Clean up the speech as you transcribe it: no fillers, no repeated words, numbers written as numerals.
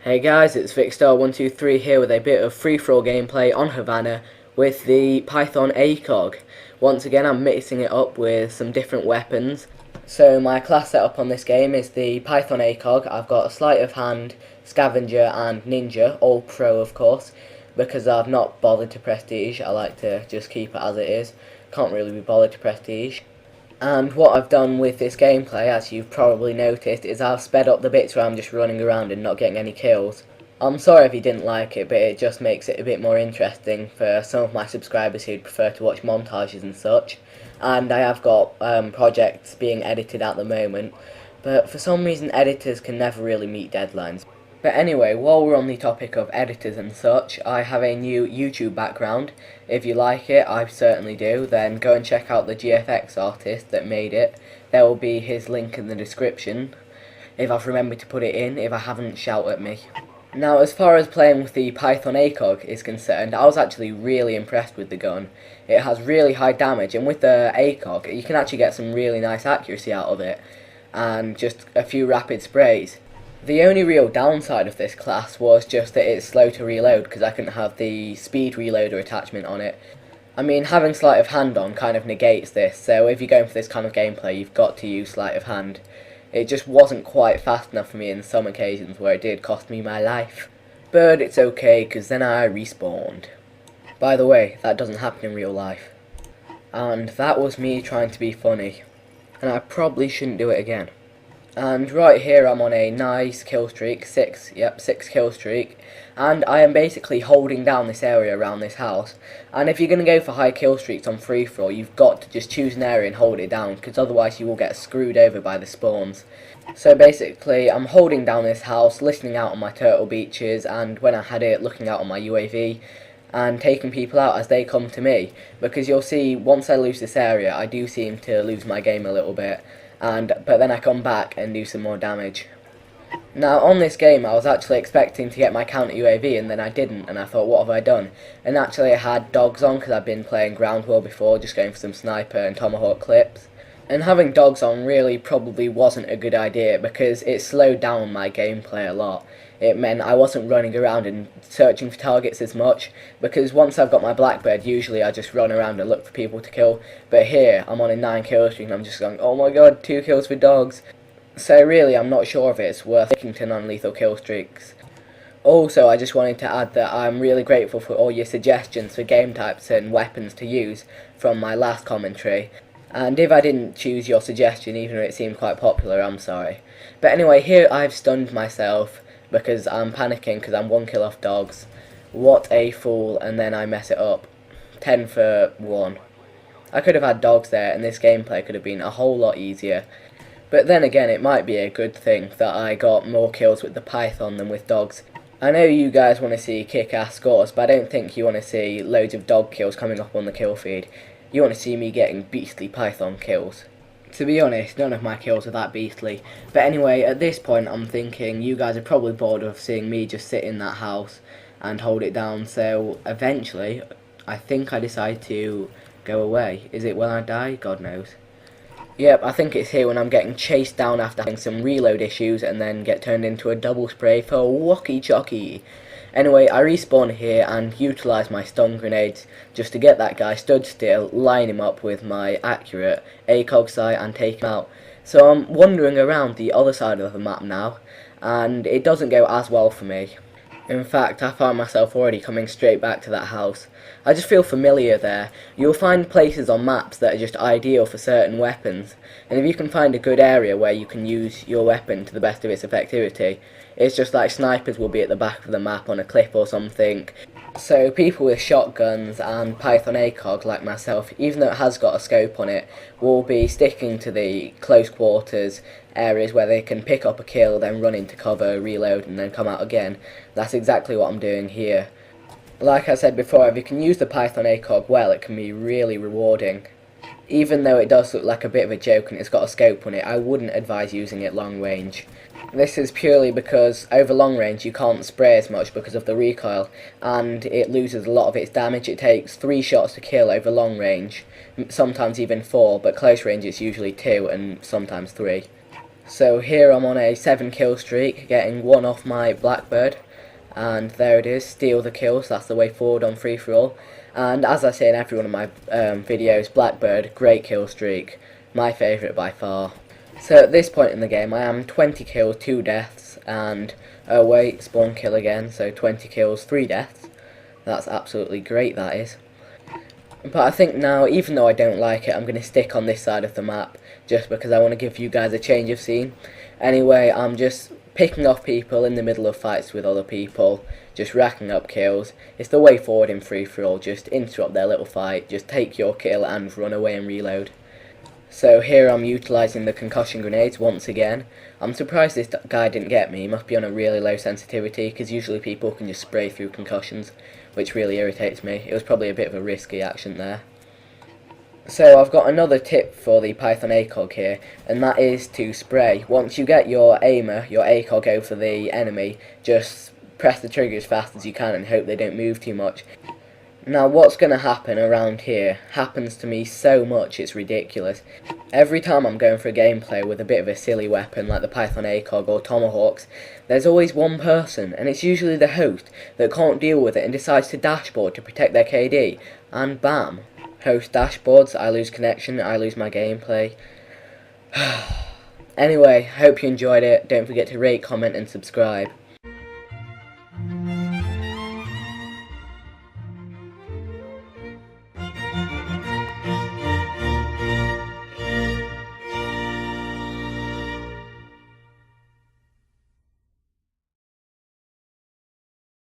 Hey guys, it's Vikstar123 here with a bit of free-for-all gameplay on Havana with the Python Acog. Once again, I'm mixing it up with some different weapons. So my class setup on this game is the Python Acog. I've got a sleight of hand, scavenger and ninja, all pro of course, because I've not bothered to prestige. I like to just keep it as it is. Can't really be bothered to prestige. And what I've done with this gameplay, as you've probably noticed, is I've sped up the bits where I'm just running around and not getting any kills. I'm sorry if you didn't like it, but it just makes it a bit more interesting for some of my subscribers who'd prefer to watch montages and such. And I have got projects being edited at the moment, but for some reason editors can never really meet deadlines. But anyway, while we're on the topic of editors and such, I have a new YouTube background. If you like it, I certainly do, then go and check out the GFX artist that made it. There will be his link in the description. If I've remembered to put it in, if I haven't, shout at me. Now, as far as playing with the Python Acog is concerned, I was actually really impressed with the gun. It has really high damage, and with the Acog, you can actually get some really nice accuracy out of it, and just a few rapid sprays. The only real downside of this class was just that it's slow to reload because I couldn't have the speed reloader attachment on it. I mean, having sleight of hand on kind of negates this, so if you're going for this kind of gameplay, you've got to use sleight of hand. It just wasn't quite fast enough for me in some occasions where it did cost me my life. But it's okay, because then I respawned. By the way, that doesn't happen in real life. And that was me trying to be funny. And I probably shouldn't do it again. And right here I'm on a nice kill streak, 6 kill streak, and I am basically holding down this area around this house. And if you're going to go for high kill streaks on free-for-all, you've got to just choose an area and hold it down, because otherwise you will get screwed over by the spawns. So basically I'm holding down this house, listening out on my turtle beaches, and when I had it, looking out on my UAV, and taking people out as they come to me, because you'll see once I lose this area I do seem to lose my game a little bit. But then I come back and do some more damage. Now on this game I was actually expecting to get my counter UAV and then I didn't, and I thought, what have I done? And actually I had dogs on because I've been playing ground war before, just going for some sniper and tomahawk clips. And having dogs on really probably wasn't a good idea because it slowed down my gameplay a lot. It meant I wasn't running around and searching for targets as much, because once I've got my Blackbird, usually I just run around and look for people to kill. But here, I'm on a 9 kill streak and I'm just going, oh my god, 2 kills for dogs. So really, I'm not sure if it's worth sticking to non-lethal kill streaks. Also, I just wanted to add that I'm really grateful for all your suggestions for game types and weapons to use from my last commentary. And if I didn't choose your suggestion, even though it seemed quite popular, I'm sorry. But anyway, here I've stunned myself because I'm panicking because I'm 1 kill off dogs. What a fool, and then I mess it up. 10 for 1. I could have had dogs there and this gameplay could have been a whole lot easier. But then again, it might be a good thing that I got more kills with the Python than with dogs. I know you guys want to see kick-ass scores, but I don't think you want to see loads of dog kills coming up on the kill feed. You want to see me getting beastly Python kills. To be honest, none of my kills are that beastly. But anyway, at this point I'm thinking you guys are probably bored of seeing me just sit in that house and hold it down, so eventually I think I decide to go away. Is it when I die? God knows. Yep, I think it's here when I'm getting chased down after having some reload issues and then get turned into a double spray for Wocky Chocky. Anyway, I respawn here and utilise my stun grenades just to get that guy stood still, line him up with my accurate ACOG sight and take him out. So I'm wandering around the other side of the map now, and it doesn't go as well for me. In fact, I find myself already coming straight back to that house. I just feel familiar there. You'll find places on maps that are just ideal for certain weapons, and if you can find a good area where you can use your weapon to the best of its effectivity, it's just like snipers will be at the back of the map on a cliff or something. So people with shotguns and Python ACOG like myself, even though it has got a scope on it, will be sticking to the close quarters areas where they can pick up a kill, then run into cover, reload and then come out again. That's exactly what I'm doing here. Like I said before, if you can use the Python ACOG well, it can be really rewarding. Even though it does look like a bit of a joke and it's got a scope on it, I wouldn't advise using it long range. This is purely because over long range you can't spray as much because of the recoil, and it loses a lot of its damage. It takes 3 shots to kill over long range, sometimes even 4, but close range it's usually 2 and sometimes 3. So here I'm on a 7 kill streak, getting one off my Blackbird, and there it is, steal the kills. That's the way forward on free for all. And as I say in every one of my videos, Blackbird, great kill streak, my favourite by far. So at this point in the game I am 20 kills, 2 deaths, and oh wait, spawn kill again, so 20 kills, 3 deaths. That's absolutely great, that is. But I think now, even though I don't like it, I'm going to stick on this side of the map, just because I want to give you guys a change of scene. Anyway, I'm just picking off people in the middle of fights with other people, just racking up kills. It's the way forward in free-for-all, just interrupt their little fight, just take your kill and run away and reload. So here I'm utilising the concussion grenades once again. I'm surprised this guy didn't get me. He must be on a really low sensitivity, because usually people can just spray through concussions, which really irritates me. It was probably a bit of a risky action there. So I've got another tip for the Python Acog here, and that is to spray. Once you get your aimer, your Acog over the enemy, just press the trigger as fast as you can and hope they don't move too much. Now what's going to happen around here happens to me so much, it's ridiculous. Every time I'm going for a gameplay with a bit of a silly weapon like the Python Acog or Tomahawks, there's always one person, and it's usually the host, that can't deal with it and decides to dashboard to protect their KD, and bam. Host dashboards, I lose connection, I lose my gameplay. Anyway, hope you enjoyed it. Don't forget to rate, comment and subscribe.